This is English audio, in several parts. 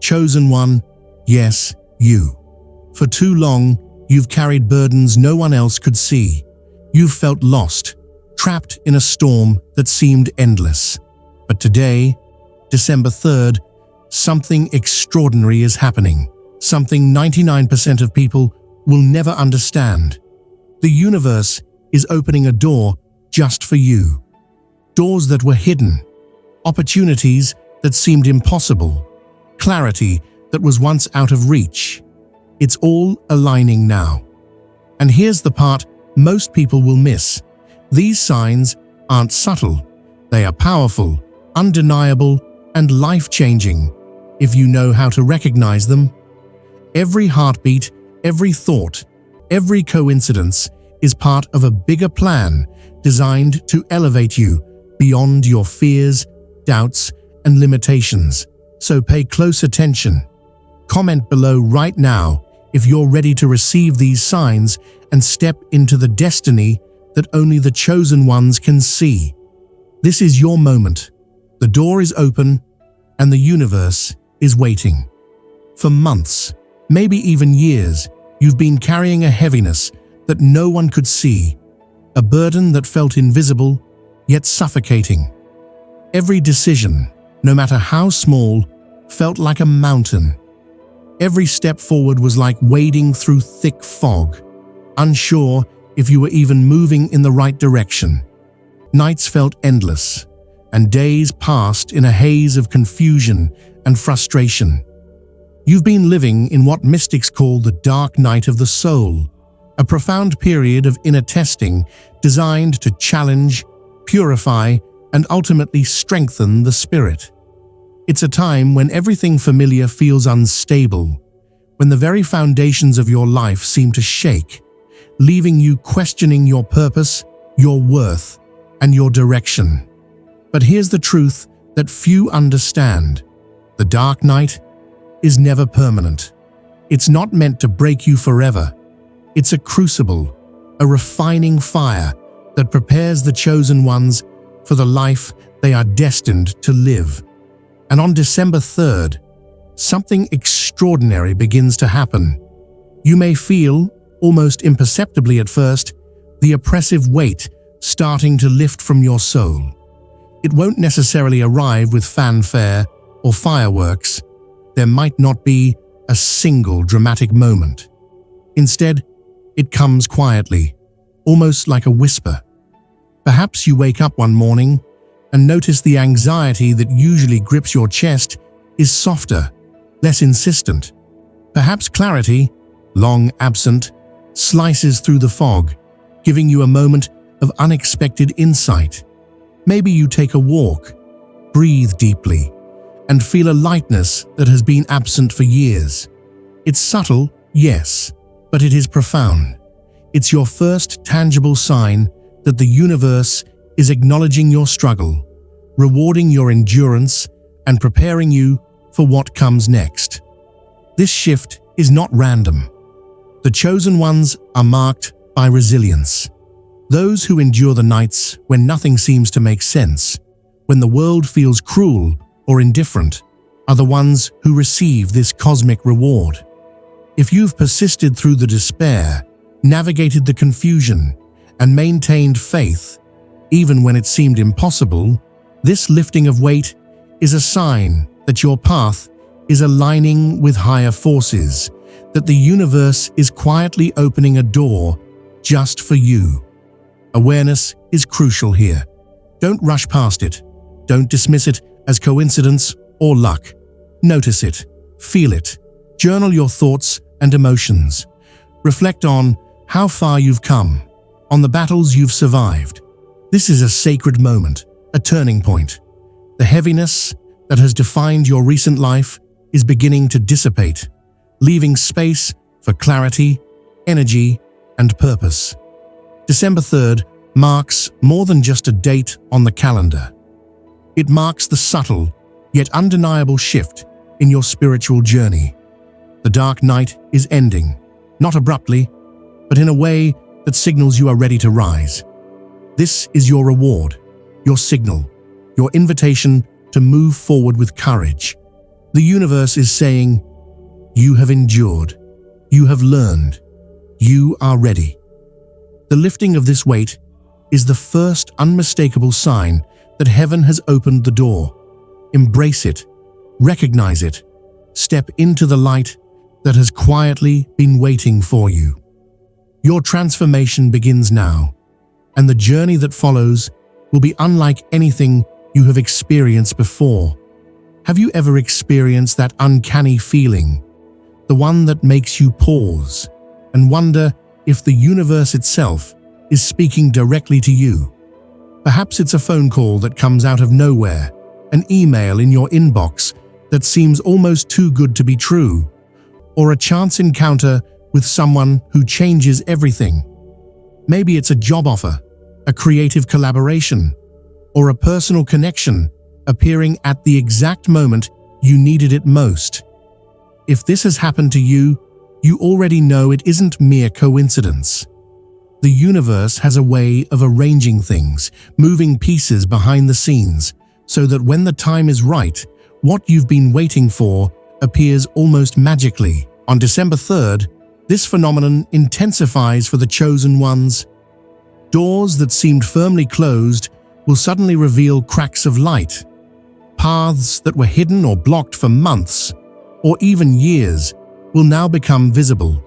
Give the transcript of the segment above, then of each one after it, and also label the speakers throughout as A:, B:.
A: Chosen one, yes, you. For too long, you've carried burdens no one else could see. You've felt lost, trapped in a storm that seemed endless. But today, December 3rd, something extraordinary is happening. Something 99% of people will never understand. The universe is opening a door just for you. Doors that were hidden, opportunities that seemed impossible, clarity that was once out of reach. It's all aligning now. And here's the part most people will miss. These signs aren't subtle. They are powerful, undeniable, and life-changing if you know how to recognize them. Every heartbeat, every thought, every coincidence is part of a bigger plan designed to elevate you beyond your fears, doubts, and limitations. So pay close attention. Comment below right now if you're ready to receive these signs and step into the destiny that only the chosen ones can see. This is your moment. The door is open and the universe is waiting. For months, maybe even years, you've been carrying a heaviness that no one could see, a burden that felt invisible, yet suffocating. Every decision, no matter how small, felt like a mountain. Every step forward was like wading through thick fog, unsure if you were even moving in the right direction. Nights felt endless, and days passed in a haze of confusion and frustration. You've been living in what mystics call the dark night of the soul, a profound period of inner testing designed to challenge, purify, and ultimately strengthen the spirit. It's a time when everything familiar feels unstable, when the very foundations of your life seem to shake, leaving you questioning your purpose, your worth, and your direction. But here's the truth that few understand. The dark night is never permanent. It's not meant to break you forever. It's a crucible, a refining fire that prepares the chosen ones for the life they are destined to live. And on December 3rd, something extraordinary begins to happen. You may feel, almost imperceptibly at first, the oppressive weight starting to lift from your soul. It won't necessarily arrive with fanfare or fireworks. There might not be a single dramatic moment. Instead, it comes quietly, almost like a whisper. Perhaps you wake up one morning and notice the anxiety that usually grips your chest is softer, less insistent. Perhaps clarity, long absent, slices through the fog, giving you a moment of unexpected insight. Maybe you take a walk, breathe deeply, and feel a lightness that has been absent for years. It's subtle, yes, but it is profound. It's your first tangible sign that the universe is acknowledging your struggle, rewarding your endurance, and preparing you for what comes next. This shift is not random. The chosen ones are marked by resilience. Those who endure the nights when nothing seems to make sense, when the world feels cruel or indifferent, are the ones who receive this cosmic reward. If you've persisted through the despair, navigated the confusion, and maintained faith, even when it seemed impossible, this lifting of weight is a sign that your path is aligning with higher forces, that the universe is quietly opening a door just for you. Awareness is crucial here. Don't rush past it. Don't dismiss it as coincidence or luck. Notice it, feel it, journal your thoughts and emotions. Reflect on how far you've come, on the battles you've survived. This is a sacred moment, a turning point. The heaviness that has defined your recent life is beginning to dissipate, leaving space for clarity, energy, and purpose. December 3rd marks more than just a date on the calendar. It marks the subtle, yet undeniable shift in your spiritual journey. The dark night is ending, not abruptly, but in a way that signals you are ready to rise. This is your reward, your signal, your invitation to move forward with courage. The universe is saying, you have endured, you have learned, you are ready. The lifting of this weight is the first unmistakable sign that heaven has opened the door. Embrace it, recognize it, step into the light that has quietly been waiting for you. Your transformation begins now, and the journey that follows will be unlike anything you have experienced before. Have you ever experienced that uncanny feeling, the one that makes you pause and wonder if the universe itself is speaking directly to you? Perhaps it's a phone call that comes out of nowhere, an email in your inbox that seems almost too good to be true, or a chance encounter with someone who changes everything. Maybe it's a job offer, a creative collaboration, or a personal connection appearing at the exact moment you needed it most. If this has happened to you, you already know it isn't mere coincidence. The universe has a way of arranging things, moving pieces behind the scenes, so that when the time is right, what you've been waiting for appears almost magically. On December 3rd, this phenomenon intensifies for the chosen ones. Doors that seemed firmly closed will suddenly reveal cracks of light. Paths that were hidden or blocked for months, or even years, will now become visible.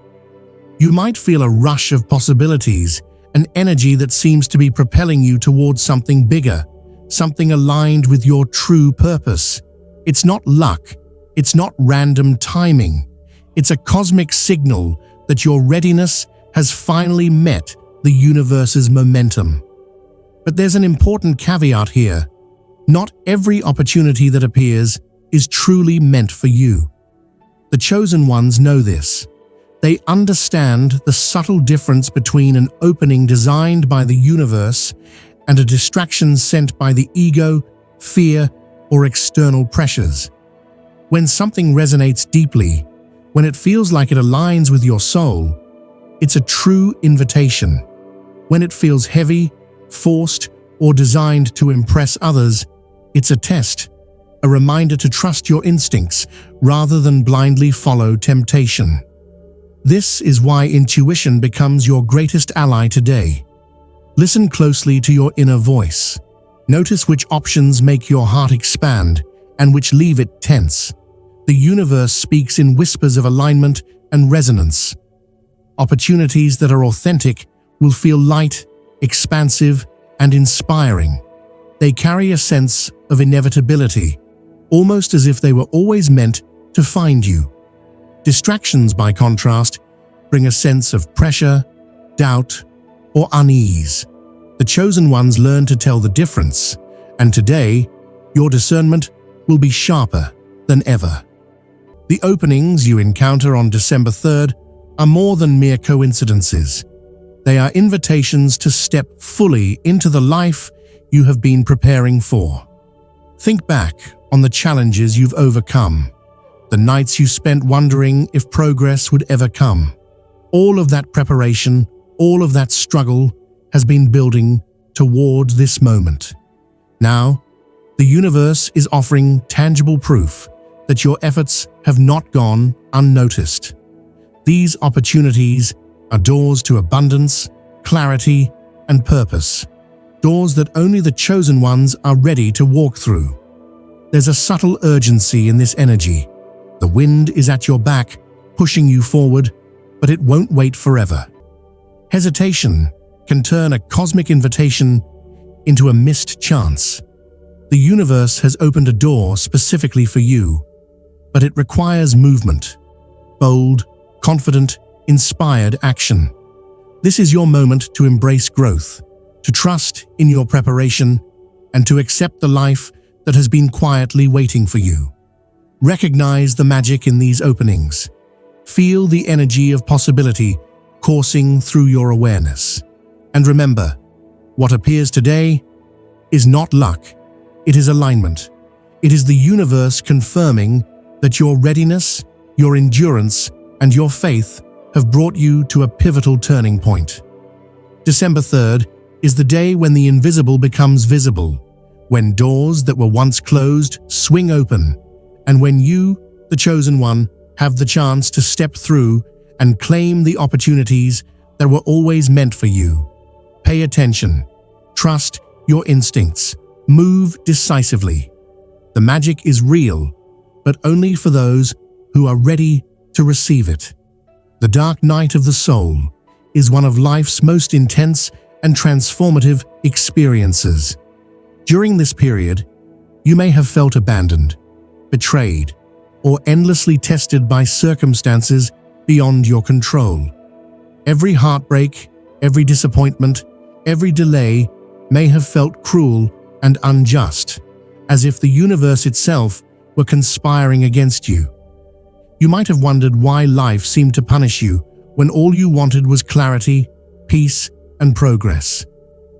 A: You might feel a rush of possibilities, an energy that seems to be propelling you towards something bigger, something aligned with your true purpose. It's not luck, it's not random timing. It's a cosmic signal that your readiness has finally met the universe's momentum. But there's an important caveat here. Not every opportunity that appears is truly meant for you. The chosen ones know this. They understand the subtle difference between an opening designed by the universe and a distraction sent by the ego, fear, or external pressures. When something resonates deeply, when it feels like it aligns with your soul, it's a true invitation. When it feels heavy, forced, or designed to impress others, it's a test, a reminder to trust your instincts rather than blindly follow temptation. This is why intuition becomes your greatest ally today. Listen closely to your inner voice. Notice which options make your heart expand and which leave it tense. The universe speaks in whispers of alignment and resonance. Opportunities that are authentic will feel light, expansive, and inspiring. They carry a sense of inevitability, almost as if they were always meant to find you. Distractions, by contrast, bring a sense of pressure, doubt, or unease. The chosen ones learn to tell the difference, and today, your discernment will be sharper than ever. The openings you encounter on December 3rd are more than mere coincidences. They are invitations to step fully into the life you have been preparing for. Think back on the challenges you've overcome, the nights you spent wondering if progress would ever come. All of that preparation, all of that struggle has been building toward this moment. Now, the universe is offering tangible proof that your efforts have not gone unnoticed. These opportunities are doors to abundance, clarity, and purpose. Doors that only the chosen ones are ready to walk through. There's a subtle urgency in this energy. The wind is at your back, pushing you forward, but it won't wait forever. Hesitation can turn a cosmic invitation into a missed chance. The universe has opened a door specifically for you, but it requires movement, bold, confident, inspired action. This is your moment to embrace growth, to trust in your preparation, and to accept the life that has been quietly waiting for you. Recognize the magic in these openings. Feel the energy of possibility coursing through your awareness. And remember, what appears today is not luck, it is alignment. It is the universe confirming that your readiness, your endurance, and your faith have brought you to a pivotal turning point. December 3rd is the day when the invisible becomes visible, when doors that were once closed swing open, And when you, the chosen one, have the chance to step through and claim the opportunities that were always meant for you, pay attention, trust your instincts, move decisively. The magic is real, but only for those who are ready to receive it. The dark night of the soul is one of life's most intense and transformative experiences. During this period, you may have felt abandoned, betrayed, or endlessly tested by circumstances beyond your control. Every heartbreak, every disappointment, every delay may have felt cruel and unjust, as if the universe itself were conspiring against you. You might have wondered why life seemed to punish you when all you wanted was clarity, peace, and progress.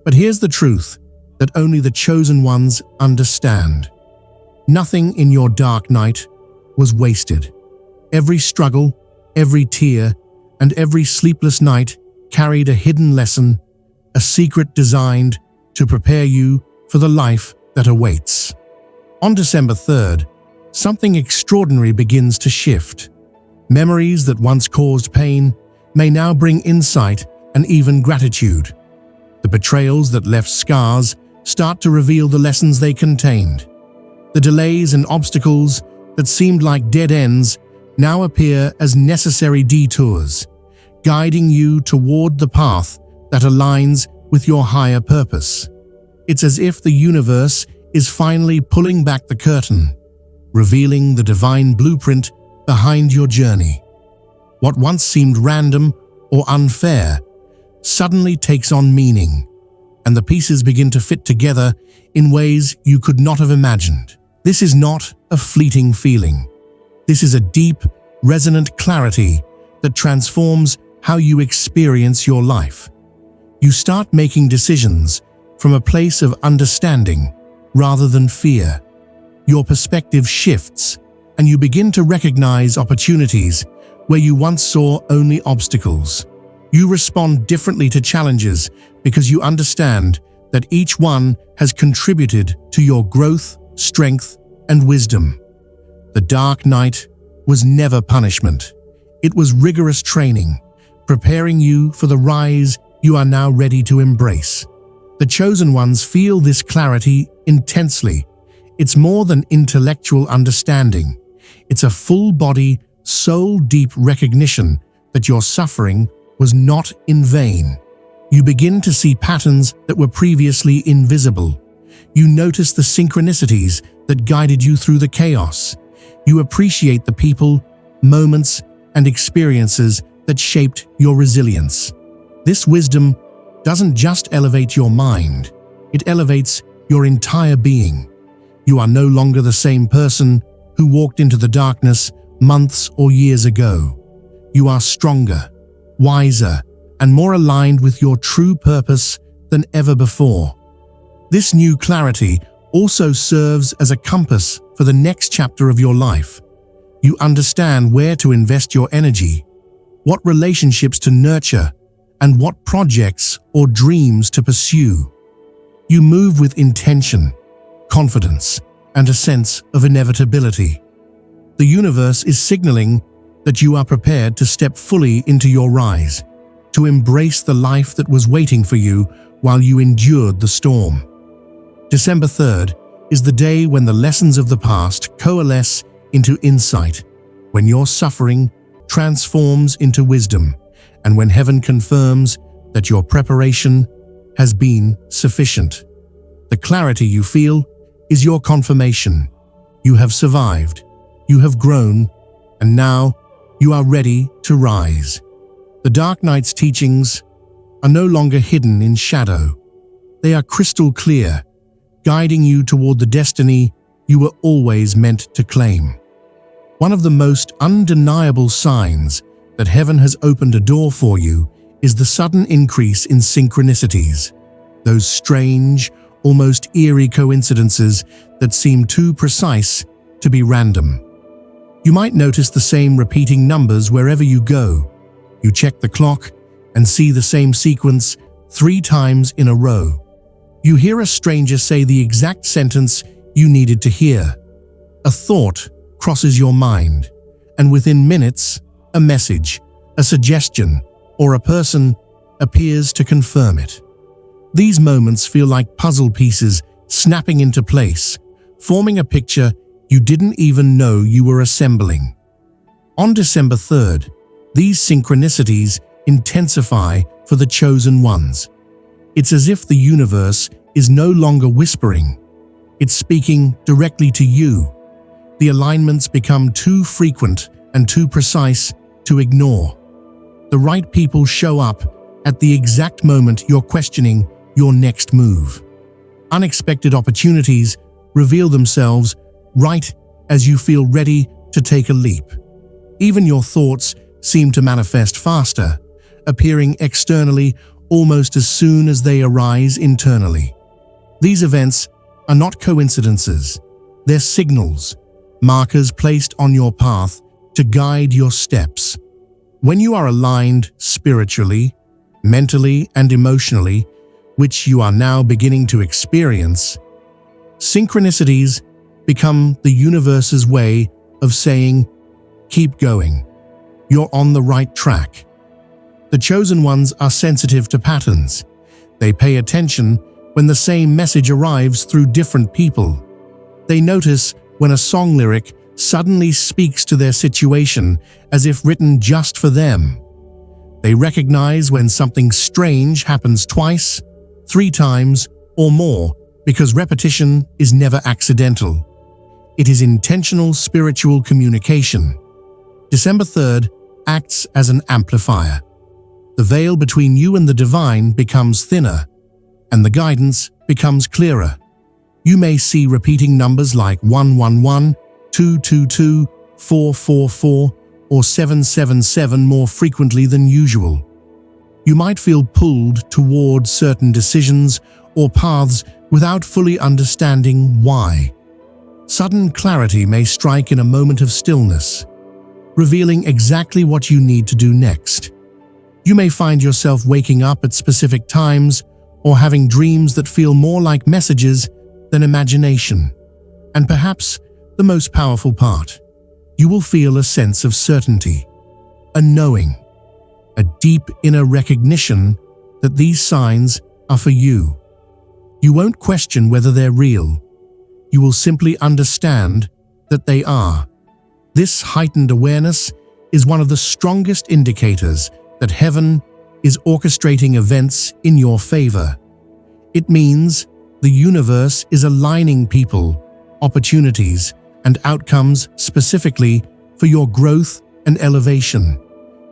A: But here's the truth that only the chosen ones understand. Nothing in your dark night was wasted. Every struggle, every tear, and every sleepless night carried a hidden lesson, a secret designed to prepare you for the life that awaits. On December 3rd, something extraordinary begins to shift. Memories that once caused pain may now bring insight and even gratitude. The betrayals that left scars start to reveal the lessons they contained. The delays and obstacles that seemed like dead ends now appear as necessary detours, guiding you toward the path that aligns with your higher purpose. It's as if the universe is finally pulling back the curtain, revealing the divine blueprint behind your journey. What once seemed random or unfair suddenly takes on meaning, and the pieces begin to fit together in ways you could not have imagined. This is not a fleeting feeling. This is a deep, resonant clarity that transforms how you experience your life. You start making decisions from a place of understanding rather than fear. Your perspective shifts, and you begin to recognize opportunities where you once saw only obstacles. You respond differently to challenges because you understand that each one has contributed to your growth, strength, and wisdom. The dark night was never punishment. It was rigorous training, preparing you for the rise you are now ready to embrace. The chosen ones feel this clarity intensely. It's more than intellectual understanding. It's a full-body, soul-deep recognition that your suffering was not in vain. You begin to see patterns that were previously invisible. You notice the synchronicities that guided you through the chaos. You appreciate the people, moments, and experiences that shaped your resilience. This wisdom doesn't just elevate your mind, it elevates your entire being. You are no longer the same person who walked into the darkness months or years ago. You are stronger, wiser, and more aligned with your true purpose than ever before. This new clarity also serves as a compass for the next chapter of your life. You understand where to invest your energy, what relationships to nurture, and what projects or dreams to pursue. You move with intention, confidence, and a sense of inevitability. The universe is signaling that you are prepared to step fully into your rise, to embrace the life that was waiting for you while you endured the storm. December 3rd is the day when the lessons of the past coalesce into insight, when your suffering transforms into wisdom, and when heaven confirms that your preparation has been sufficient. The clarity you feel is your confirmation. You have survived, you have grown, and now you are ready to rise. The dark night's teachings are no longer hidden in shadow. They are crystal clear, guiding you toward the destiny you were always meant to claim. One of the most undeniable signs that heaven has opened a door for you is the sudden increase in synchronicities, those strange, almost eerie coincidences that seem too precise to be random. You might notice the same repeating numbers wherever you go. You check the clock and see the same sequence 3 times in a row. You hear a stranger say the exact sentence you needed to hear. A thought crosses your mind, and within minutes, a message, a suggestion, or a person appears to confirm it. These moments feel like puzzle pieces snapping into place, forming a picture you didn't even know you were assembling. On December 3rd, these synchronicities intensify for the chosen ones. It's as if the universe is no longer whispering. It's speaking directly to you. The alignments become too frequent and too precise to ignore. The right people show up at the exact moment you're questioning your next move. Unexpected opportunities reveal themselves right as you feel ready to take a leap. Even your thoughts seem to manifest faster, appearing externally almost as soon as they arise internally. These events are not coincidences. They're signals, markers placed on your path to guide your steps. When you are aligned spiritually, mentally, and emotionally, which you are now beginning to experience, synchronicities become the universe's way of saying, "Keep going. You're on the right track." The chosen ones are sensitive to patterns. They pay attention when the same message arrives through different people. They notice when a song lyric suddenly speaks to their situation as if written just for them. They recognize when something strange happens twice, 3 times, or more, because repetition is never accidental. It is intentional spiritual communication. December 3rd acts as an amplifier. The veil between you and the divine becomes thinner, and the guidance becomes clearer. You may see repeating numbers like 111, 222, 444, or 777 more frequently than usual. You might feel pulled toward certain decisions or paths without fully understanding why. Sudden clarity may strike in a moment of stillness, revealing exactly what you need to do next. You may find yourself waking up at specific times or having dreams that feel more like messages than imagination. And perhaps the most powerful part, you will feel a sense of certainty, a knowing, a deep inner recognition that these signs are for you. You won't question whether they're real. You will simply understand that they are. This heightened awareness is one of the strongest indicators that heaven is orchestrating events in your favor. It means the universe is aligning people, opportunities, and outcomes specifically for your growth and elevation.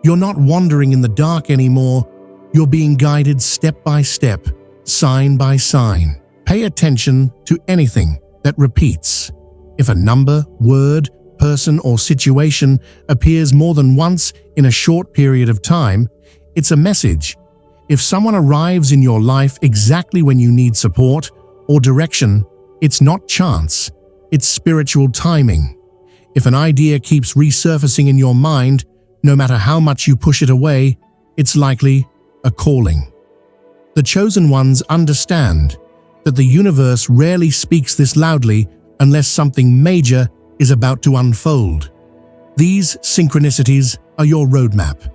A: You're not wandering in the dark anymore. You're being guided step by step, sign by sign. Pay attention to anything that repeats. If a number, word, person, or situation appears more than once in a short period of time, it's a message. If someone arrives in your life exactly when you need support or direction, it's not chance, it's spiritual timing. If an idea keeps resurfacing in your mind, no matter how much you push it away, it's likely a calling. The chosen ones understand that the universe rarely speaks this loudly unless something major is about to unfold. These synchronicities are your roadmap,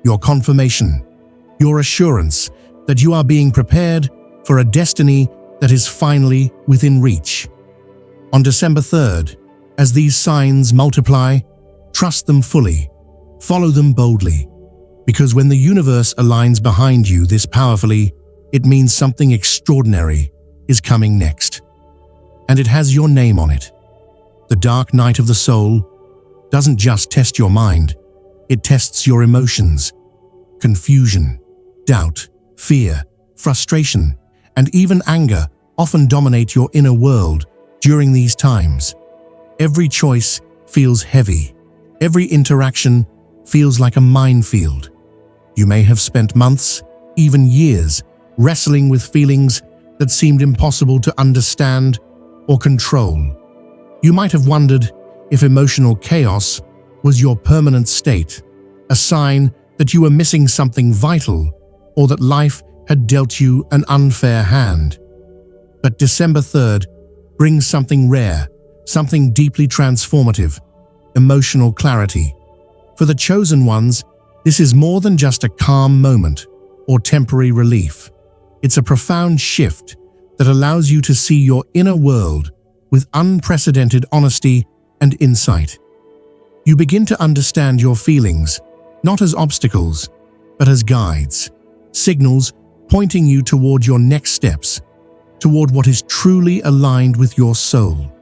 A: your confirmation, your assurance that you are being prepared for a destiny that is finally within reach. On December 3rd, as these signs multiply, trust them fully, follow them boldly, because when the universe aligns behind you this powerfully, it means something extraordinary is coming next. And it has your name on it. The dark night of the soul doesn't just test your mind, it tests your emotions. Confusion, doubt, fear, frustration, and even anger often dominate your inner world during these times. Every choice feels heavy. Every interaction feels like a minefield. You may have spent months, even years, wrestling with feelings that seemed impossible to understand or control. You might have wondered if emotional chaos was your permanent state, a sign that you were missing something vital or that life had dealt you an unfair hand. But December 3rd brings something rare, something deeply transformative, emotional clarity. For the chosen ones, this is more than just a calm moment or temporary relief. It's a profound shift that allows you to see your inner world with unprecedented honesty and insight. You begin to understand your feelings, not as obstacles, but as guides, signals pointing you toward your next steps, toward what is truly aligned with your soul.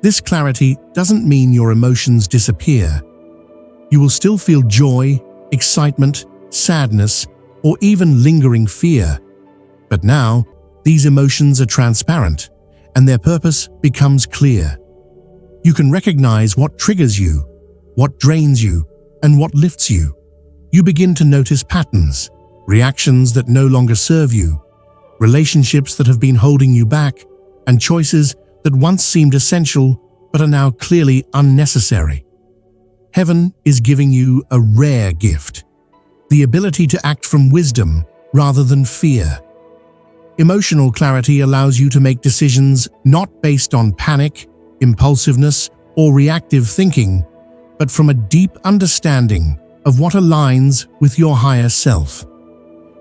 A: This clarity doesn't mean your emotions disappear. You will still feel joy, excitement, sadness, or even lingering fear. But now, these emotions are transparent, and their purpose becomes clear. You can recognize what triggers you, what drains you, and what lifts you. You begin to notice patterns, reactions that no longer serve you, relationships that have been holding you back, and choices that once seemed essential but are now clearly unnecessary. Heaven is giving you a rare gift, the ability to act from wisdom rather than fear. Emotional clarity allows you to make decisions not based on panic, impulsiveness, or reactive thinking, but from a deep understanding of what aligns with your higher self.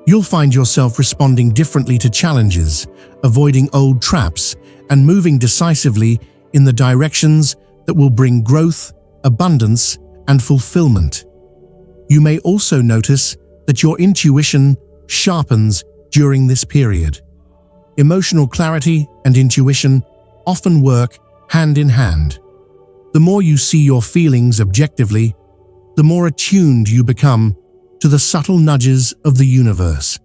A: You'll find yourself responding differently to challenges, avoiding old traps, and moving decisively in the directions that will bring growth, abundance, and fulfillment. You may also notice that your intuition sharpens during this period. Emotional clarity and intuition often work hand in hand. The more you see your feelings objectively, the more attuned you become to the subtle nudges of the universe.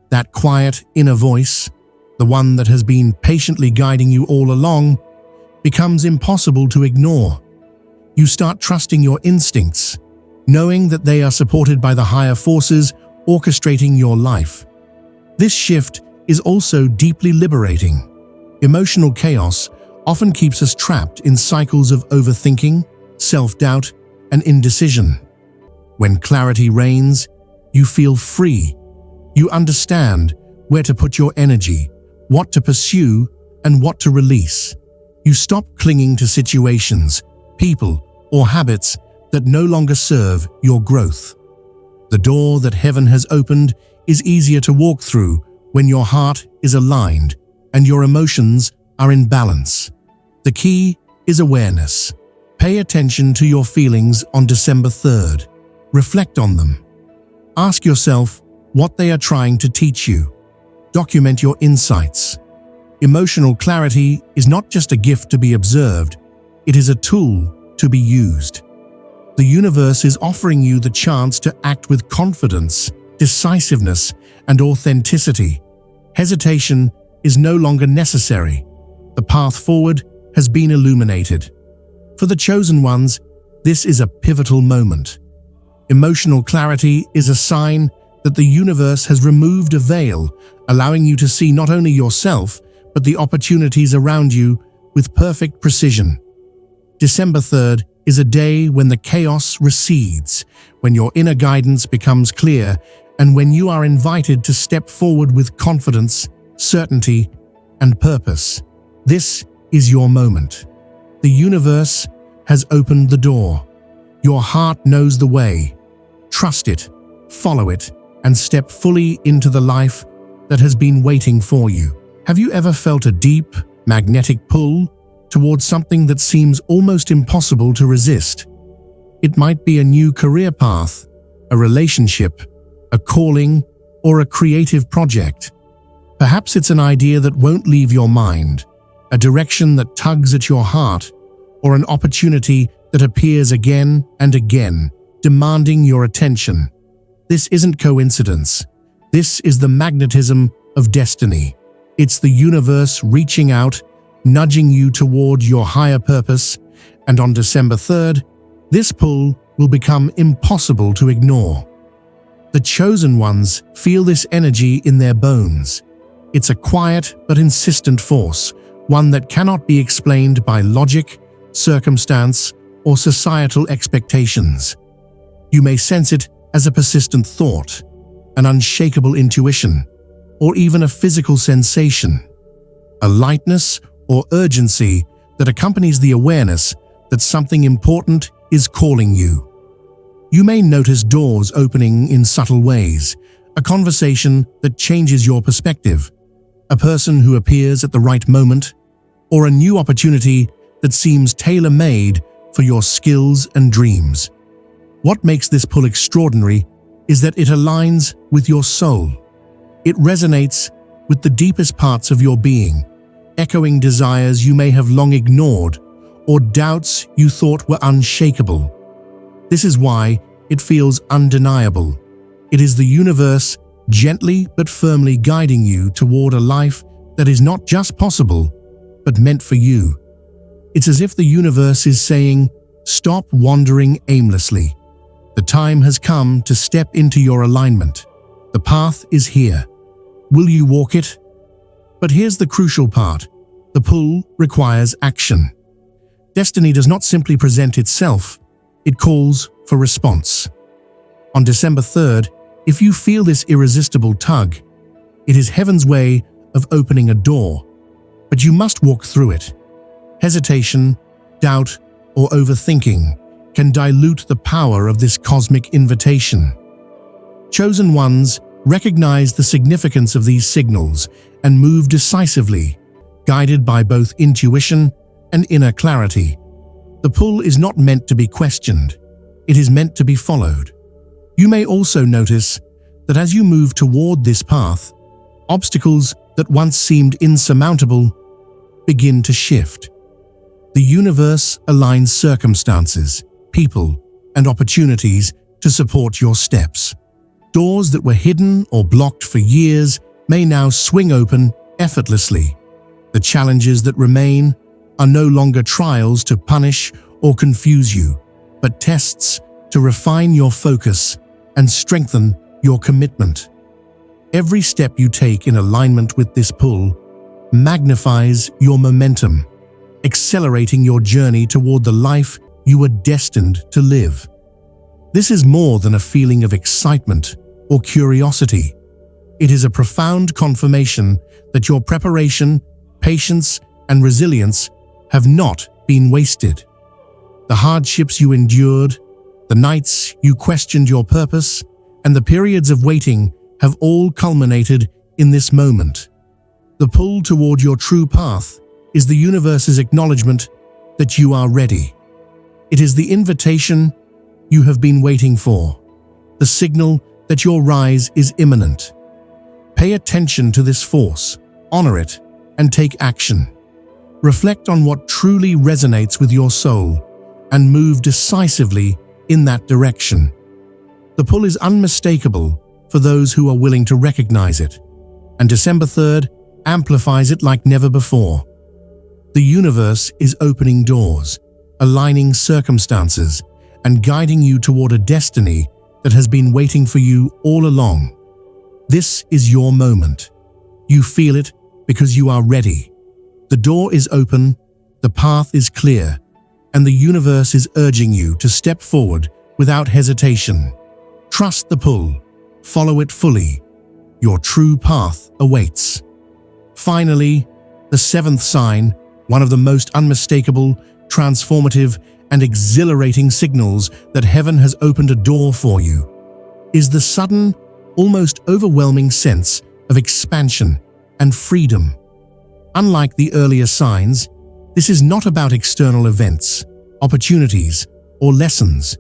A: That quiet inner voice, the one that has been patiently guiding you all along, becomes impossible to ignore. You start trusting your instincts, knowing that they are supported by the higher forces orchestrating your life. This shift is also deeply liberating. Emotional chaos often keeps us trapped in cycles of overthinking, self-doubt, and indecision. When clarity reigns, you feel free. You understand where to put your energy, what to pursue, and what to release. You stop clinging to situations, people, or habits that no longer serve your growth. The door that heaven has opened is easier to walk through when your heart is aligned and your emotions are in balance. The key is awareness. Pay attention to your feelings on December 3rd. Reflect on them. Ask yourself what they are trying to teach you. Document your insights. Emotional clarity is not just a gift to be observed, it is a tool to be used. The universe is offering you the chance to act with confidence, decisiveness, and authenticity. Hesitation is no longer necessary. The path forward has been illuminated. For the chosen ones, this is a pivotal moment. Emotional clarity is a sign that the universe has removed a veil, allowing you to see not only yourself, but the opportunities around you with perfect precision. December 3rd is a day when the chaos recedes, when your inner guidance becomes clear, and when you are invited to step forward with confidence, certainty, and purpose. This is your moment. The universe has opened the door. Your heart knows the way. Trust it, follow it, and step fully into the life that has been waiting for you. Have you ever felt a deep, magnetic pull towards something that seems almost impossible to resist? It might be a new career path, a relationship, a calling, or a creative project. Perhaps it's an idea that won't leave your mind, a direction that tugs at your heart, or an opportunity that appears again and again, demanding your attention. This isn't coincidence. This is the magnetism of destiny. It's the universe reaching out, nudging you toward your higher purpose, and on December 3rd, this pull will become impossible to ignore. The chosen ones feel this energy in their bones. It's a quiet but insistent force, one that cannot be explained by logic, circumstance, or societal expectations. You may sense it as a persistent thought, an unshakable intuition, or even a physical sensation. A lightness or urgency that accompanies the awareness that something important is calling you. You may notice doors opening in subtle ways, a conversation that changes your perspective, a person who appears at the right moment, or a new opportunity that seems tailor-made for your skills and dreams. What makes this pull extraordinary is that it aligns with your soul. It resonates with the deepest parts of your being, echoing desires you may have long ignored or doubts you thought were unshakable. This is why it feels undeniable. It is the universe gently but firmly guiding you toward a life that is not just possible, but meant for you. It's as if the universe is saying, "Stop wandering aimlessly. The time has come to step into your alignment. The path is here. Will you walk it?" But here's the crucial part. The pull requires action. Destiny does not simply present itself, it calls for response. On December 3rd, if you feel this irresistible tug, it is heaven's way of opening a door, but you must walk through it. Hesitation, doubt, or overthinking can dilute the power of this cosmic invitation. Chosen ones recognize the significance of these signals and move decisively, guided by both intuition and inner clarity. The pull is not meant to be questioned, it is meant to be followed. You may also notice that as you move toward this path, obstacles that once seemed insurmountable begin to shift. The universe aligns circumstances, people, and opportunities to support your steps. Doors that were hidden or blocked for years may now swing open effortlessly. The challenges that remain are no longer trials to punish or confuse you, but tests to refine your focus and strengthen your commitment. Every step you take in alignment with this pull magnifies your momentum, accelerating your journey toward the life you were destined to live. This is more than a feeling of excitement or curiosity. It is a profound confirmation that your preparation, patience, and resilience have not been wasted. The hardships you endured, the nights you questioned your purpose, and the periods of waiting have all culminated in this moment. The pull toward your true path is the universe's acknowledgement that you are ready. It is the invitation you have been waiting for, the signal that your rise is imminent. Pay attention to this force, honor it, and take action. Reflect on what truly resonates with your soul and move decisively in that direction. The pull is unmistakable for those who are willing to recognize it, and December 3rd amplifies it like never before. The universe is opening doors, aligning circumstances, and guiding you toward a destiny that has been waiting for you all along. This is your moment. You feel it because you are ready. The door is open, the path is clear, and the universe is urging you to step forward without hesitation. Trust the pull. Follow it fully. Your true path awaits. Finally, the seventh sign, one of the most unmistakable, transformative, and exhilarating signals that heaven has opened a door for you, is the sudden, almost overwhelming sense of expansion and freedom. Unlike the earlier signs, this is not about external events, opportunities, or lessons.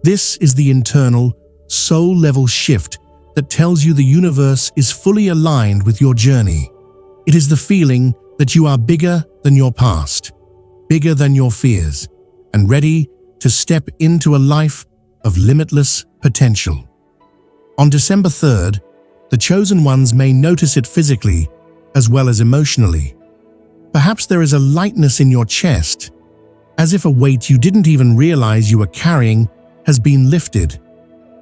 A: This is the internal, soul-level shift that tells you the universe is fully aligned with your journey. It is the feeling that you are bigger than your past, bigger than your fears, and ready to step into a life of limitless potential. On December 3rd, the chosen ones may notice it physically as well as emotionally. Perhaps there is a lightness in your chest, as if a weight you didn't even realize you were carrying has been lifted.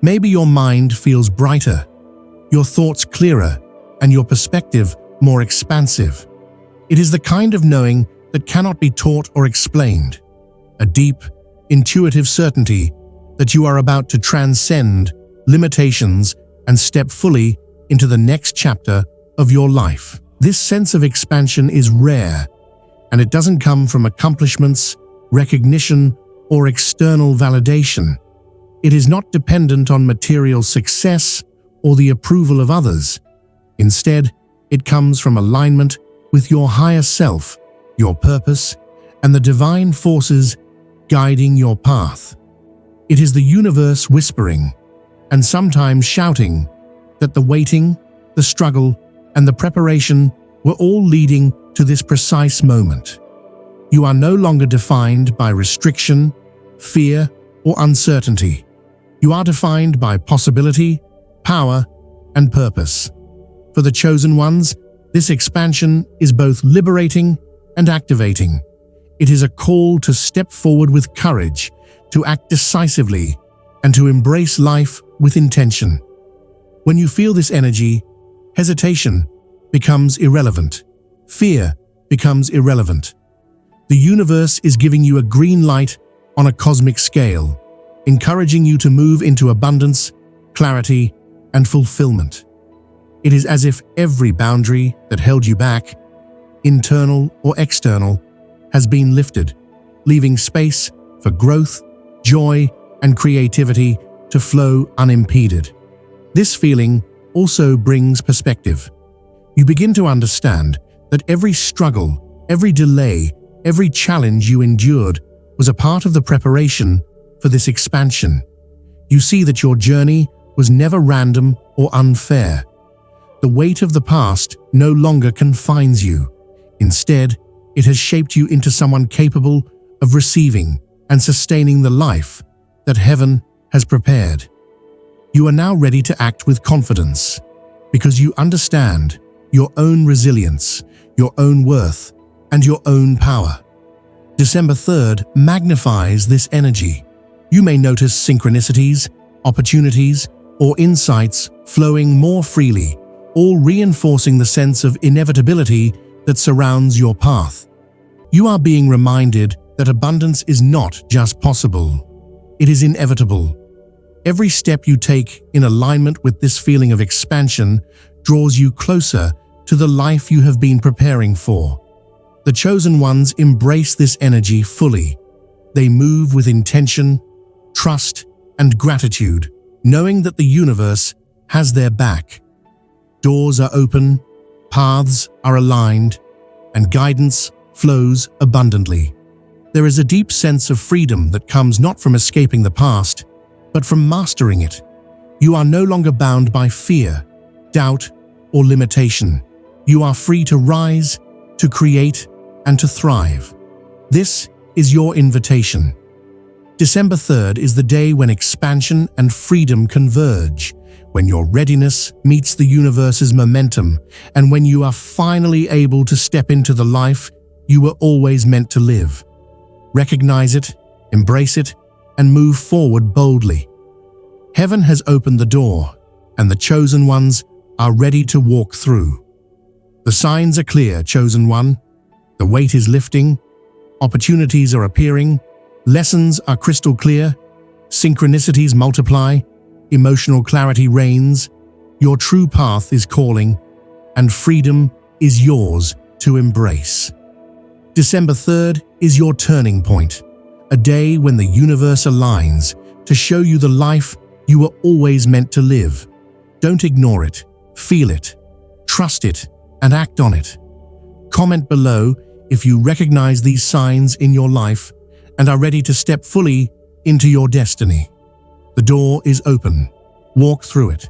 A: Maybe your mind feels brighter, your thoughts clearer, and your perspective more expansive. It is the kind of knowing that cannot be taught or explained, a deep, intuitive certainty that you are about to transcend limitations and step fully into the next chapter of your life. This sense of expansion is rare, and it doesn't come from accomplishments, recognition, or external validation. It is not dependent on material success or the approval of others. Instead, it comes from alignment with your higher self, your purpose, and the divine forces guiding your path. It is the universe whispering, and sometimes shouting, that the waiting, the struggle, and the preparation were all leading to this precise moment. You are no longer defined by restriction, fear, or uncertainty. You are defined by possibility, power, and purpose. For the chosen ones, this expansion is both liberating and activating. It is a call to step forward with courage, to act decisively, and to embrace life with intention. When you feel this energy, hesitation becomes irrelevant. Fear becomes irrelevant. The universe is giving you a green light on a cosmic scale, encouraging you to move into abundance, clarity, and fulfillment. It is as if every boundary that held you back, internal or external, has been lifted, leaving space for growth, joy, and creativity to flow unimpeded. This feeling also brings perspective. You begin to understand that every struggle, every delay, every challenge you endured was a part of the preparation for this expansion. You see that your journey was never random or unfair. The weight of the past no longer confines you. Instead, it has shaped you into someone capable of receiving and sustaining the life that heaven has prepared. You are now ready to act with confidence because you understand your own resilience, your own worth, and your own power. December 3rd magnifies this energy. You may notice synchronicities, opportunities, or insights flowing more freely, all reinforcing the sense of inevitability that surrounds your path. You are being reminded that abundance is not just possible, it is inevitable. Every step you take in alignment with this feeling of expansion draws you closer to the life you have been preparing for. The chosen ones embrace this energy fully. They move with intention, trust, and gratitude, knowing that the universe has their back. Doors are open, paths are aligned, and guidance flows abundantly. There is a deep sense of freedom that comes not from escaping the past, but from mastering it. You are no longer bound by fear, doubt, or limitation. You are free to rise, to create, and to thrive. This is your invitation. December 3rd is the day when expansion and freedom converge, when your readiness meets the universe's momentum, and when you are finally able to step into the life you were always meant to live. Recognize it, embrace it, and move forward boldly. Heaven has opened the door, and the chosen ones are ready to walk through. The signs are clear, chosen one. The weight is lifting, opportunities are appearing, lessons are crystal clear, synchronicities multiply, emotional clarity reigns, your true path is calling, and freedom is yours to embrace. December 3rd is your turning point, a day when the universe aligns to show you the life you were always meant to live. Don't ignore it, feel it, trust it, and act on it. Comment below if you recognize these signs in your life and are ready to step fully into your destiny. The door is open. Walk through it.